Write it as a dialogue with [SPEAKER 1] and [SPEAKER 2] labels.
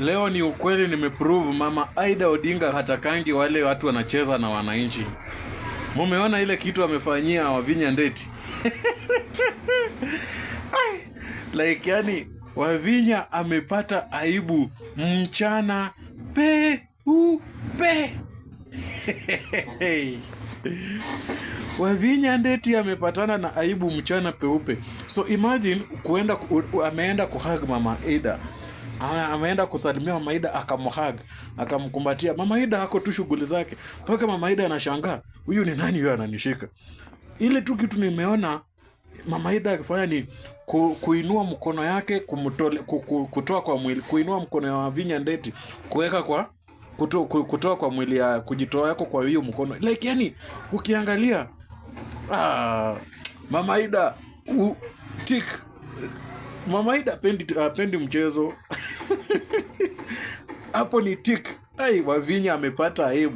[SPEAKER 1] Leo ni ukweli nimeprove Mama Aida Odinga hatakangi wale watu wanacheza na wananchi. Mumeona ile kitu amefanyia Wavinya Ndeti? Like yani Wavinya amepata aibu mchana peupe. Wavinya Ndeti amepatana na aibu mchana peupe. So imagine ameenda kuhug Mama Aida. Ameenda kusalimia Mama Aida, akamhug, akamkumbatia. Mama Aida hako tu shughuli zake. Mpaka Mama Aida anashangaa, huyu ni nani yeye ananishika? Ile tu kitu nimeona Mama Aida akifanya ni kuinua mkono yake kutoa kwa mwili, kuinua mkono ya Wavinya Ndeti kuweka kwa kutoa kwa mwili ya kujitoa yako kwa hiyo mkono. Like yani ukiangalia Mama Aida tik Mama Aida pendi mchezo. Hapo ni tik. Wavinya amepata aibu.